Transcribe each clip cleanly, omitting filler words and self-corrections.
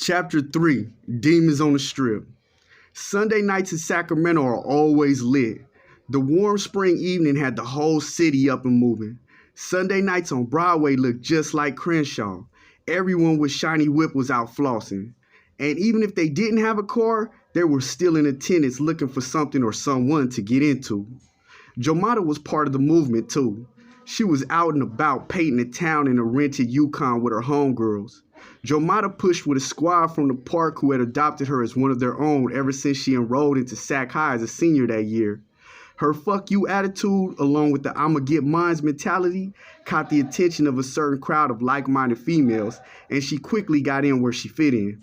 Chapter 3, Demons on the Strip. Sunday nights in Sacramento are always lit. The warm spring evening had the whole city up and moving. Sunday nights on Broadway looked just like Crenshaw. Everyone with shiny whip was out flossing. And even if they didn't have a car, they were still in attendance looking for something or someone to get into. Jomata was part of the movement too. She was out and about painting the town in a rented Yukon with her homegirls. Jomata pushed with a squad from the park who had adopted her as one of their own ever since she enrolled into Sac High as a senior that year. Her fuck you attitude, along with the I'ma get mines mentality, caught the attention of a certain crowd of like-minded females, and she quickly got in where she fit in.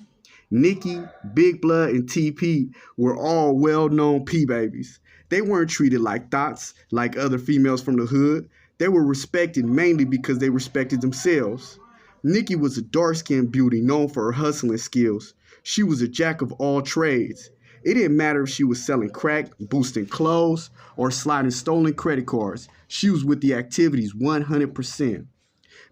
Nikki, Big Blood, and TP were all well-known P-babies. They weren't treated like thoughts, like other females from the hood. They were respected mainly because they respected themselves. Nikki was a dark-skinned beauty known for her hustling skills. She was a jack of all trades. It didn't matter if she was selling crack, boosting clothes, or sliding stolen credit cards. She was with the activities 100%.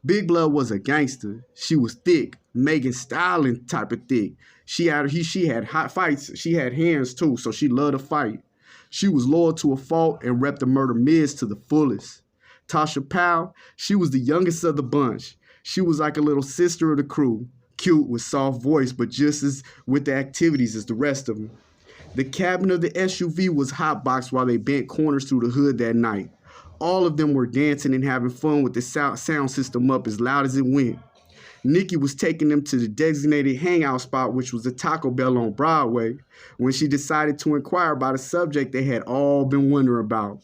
Big Blood was a gangster. She was thick, Megan Stallion type of thick. She had hot fights. She had hands too, so she loved to fight. She was loyal to a fault and repped the murder mids to the fullest. Tasha Powell, she was the youngest of the bunch. She was like a little sister of the crew, cute with soft voice, but just as with the activities as the rest of them. The cabin of the SUV was hotboxed while they bent corners through the hood that night. All of them were dancing and having fun with the sound system up as loud as it went. Nikki was taking them to the designated hangout spot, which was the Taco Bell on Broadway, when she decided to inquire about a subject they had all been wondering about.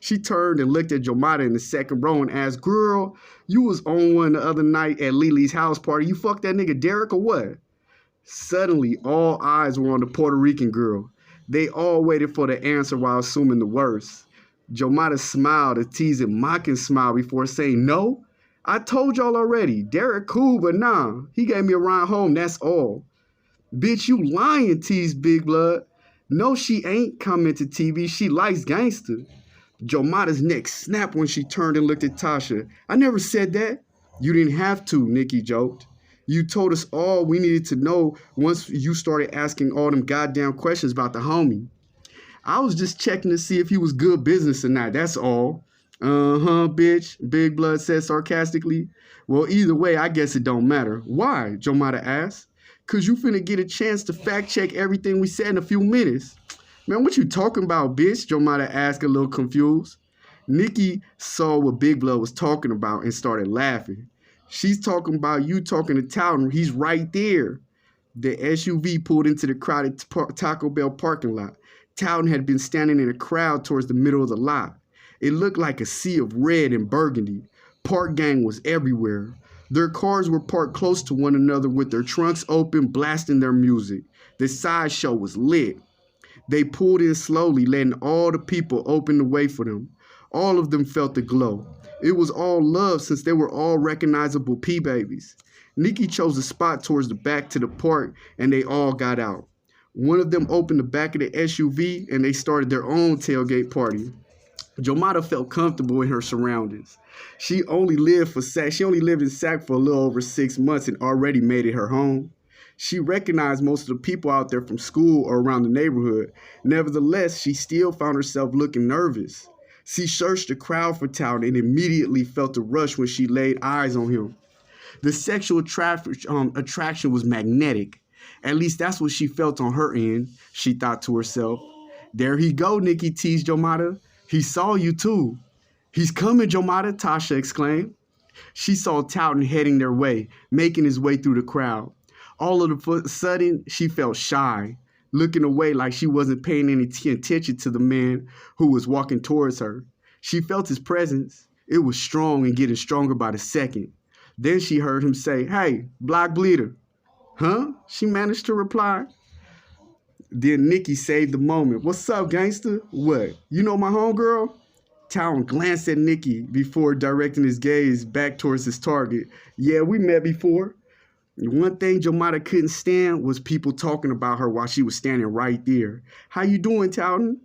She turned and looked at Jomata in the second row and asked, "Girl, you was on one the other night at Lily's house party. You fucked that nigga Derek or what?" Suddenly, all eyes were on the Puerto Rican girl. They all waited for the answer while assuming the worst. Jomata smiled, a teasing, mocking smile before saying, "No, I told y'all already. Derek cool, but nah, he gave me a ride home, that's all." "Bitch, you lying," teased Big Blood. "No, she ain't," commented TV. "She likes gangster." Jomata's neck snapped when she turned and looked at Tasha. "I never said that." "You didn't have to," Nikki joked. "You told us all we needed to know once you started asking all them goddamn questions about the homie." "I was just checking to see if he was good business or not, that's all." "Uh-huh, bitch," Big Blood said sarcastically. "Well, either way, I guess it don't matter." "Why?" Jomata asked. "'Cause you finna get a chance to fact check everything we said in a few minutes." "Man, what you talking about, bitch?" Jomata asked, a little confused. Nikki saw what Big Blood was talking about and started laughing. "She's talking about you talking to Towton. He's right there." The SUV pulled into the crowded Taco Bell parking lot. Towton had been standing in a crowd towards the middle of the lot. It looked like a sea of red and burgundy. Park gang was everywhere. Their cars were parked close to one another with their trunks open, blasting their music. The sideshow was lit. They pulled in slowly, letting all the people open the way for them. All of them felt the glow. It was all love since they were all recognizable P-babies. Nikki chose a spot towards the back to the park, and they all got out. One of them opened the back of the SUV, and they started their own tailgate party. Jomata felt comfortable in her surroundings. She only lived in Sac for a little over 6 months and already made it her home. She recognized most of the people out there from school or around the neighborhood. Nevertheless, she still found herself looking nervous. She searched the crowd for Towton and immediately felt a rush when she laid eyes on him. The sexual attraction was magnetic. At least that's what she felt on her end, she thought to herself. "There he go," Nikki teased Jomata. "He saw you too." "He's coming, Jomata," Tasha exclaimed. She saw Towton heading their way, making his way through the crowd. All of a sudden, she felt shy, looking away like she wasn't paying any attention to the man who was walking towards her. She felt his presence. It was strong and getting stronger by the second. Then she heard him say, "Hey, Block Bleeder." "Huh?" she managed to reply. Then Nikki saved the moment. "What's up, gangster?" "What? You know my homegirl?" Towton glanced at Nikki before directing his gaze back towards his target. "Yeah, we met before." One thing Jomata couldn't stand was people talking about her while she was standing right there. "How you doing, Towton?"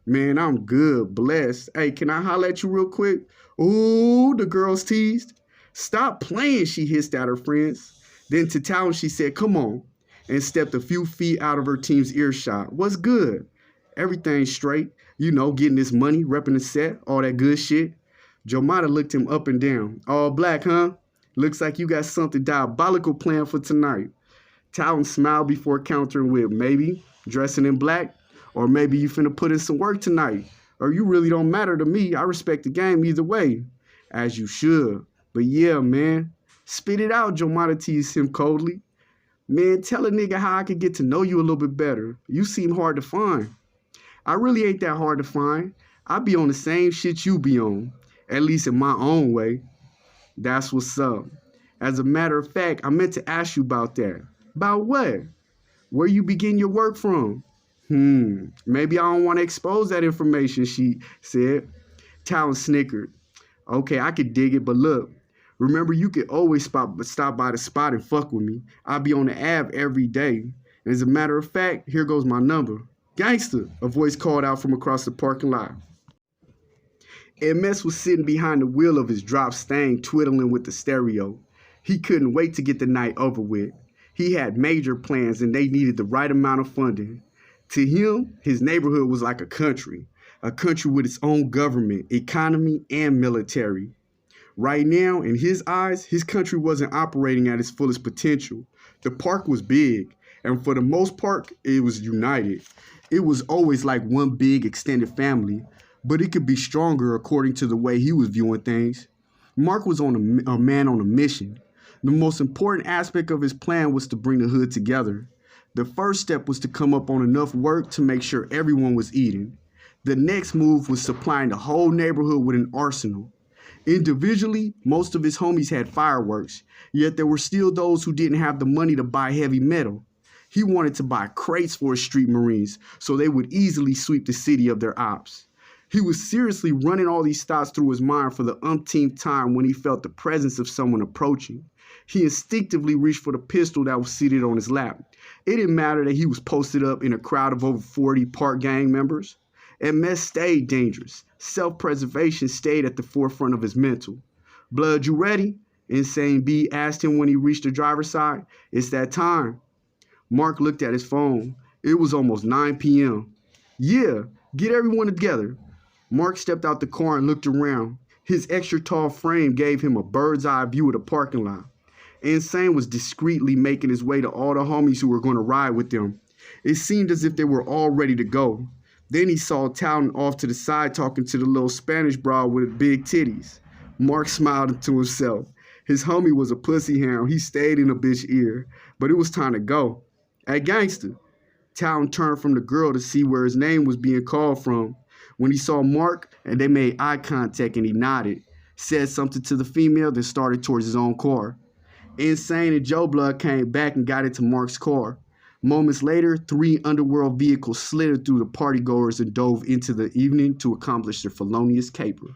"Man, I'm good, blessed. Hey, can I holler at you real quick?" "Ooh," the girls teased. "Stop playing," she hissed at her friends. Then to Towton she said, "Come on." and stepped a few feet out of her team's earshot. What's good? Everything straight. You know, getting this money, repping the set, all that good shit. Jomata looked him up and down. All black, huh? Looks like you got something diabolical planned for tonight. Talon smiled before countering with, maybe dressing in black, or maybe you finna put in some work tonight. Or you really don't matter to me. I respect the game either way. As you should. But yeah, man. Spit it out, Jomata teased him coldly. Man, tell a nigga how I could get to know you a little bit better. You seem hard to find. I really ain't that hard to find. I be on the same shit you be on. At least in my own way. That's what's up. As a matter of fact, I meant to ask you about that. About what? Where you begin your work from? Maybe I don't want to expose that information, she said. Talon snickered. Okay, I could dig it, but look. Remember, you could always stop by the spot and fuck with me. I'll be on the Ave every day. And as a matter of fact, here goes my number. Gangster, a voice called out from across the parking lot. MS was sitting behind the wheel of his drop Stang, twiddling with the stereo. He couldn't wait to get the night over with. He had major plans and they needed the right amount of funding. To him, his neighborhood was like a country with its own government, economy, and military. Right now, in his eyes, his country wasn't operating at its fullest potential. The park was big, and for the most part, it was united. It was always like one big extended family, but it could be stronger according to the way he was viewing things. Mark was a man on a mission. The most important aspect of his plan was to bring the hood together. The first step was to come up on enough work to make sure everyone was eating. The next move was supplying the whole neighborhood with an arsenal. Individually, most of his homies had fireworks, yet there were still those who didn't have the money to buy heavy metal. He wanted to buy crates for his street marines so they would easily sweep the city of their ops. He was seriously running all these thoughts through his mind for the umpteenth time when he felt the presence of someone approaching. He instinctively reached for the pistol that was seated on his lap. It didn't matter that he was posted up in a crowd of over 40 park gang members. MS stayed dangerous. Self-preservation stayed at the forefront of his mental. Blood, you ready? Insane B asked him when he reached the driver's side. It's that time. Mark looked at his phone. It was almost 9 p.m. Yeah, get everyone together. Mark stepped out the car and looked around. His extra tall frame gave him a bird's eye view of the parking lot. Insane was discreetly making his way to all the homies who were going to ride with them. It seemed as if they were all ready to go. Then he saw Talon off to the side talking to the little Spanish broad with big titties. Mark smiled to himself. His homie was a pussy hound. He stayed in a bitch's ear. But it was time to go. Hey, gangster. Talon turned from the girl to see where his name was being called from. When he saw Mark and they made eye contact and he nodded, said something to the female, then started towards his own car. Insane and Joe Blood came back and got into Mark's car. Moments later, 3 underworld vehicles slithered through the partygoers and dove into the evening to accomplish their felonious caper.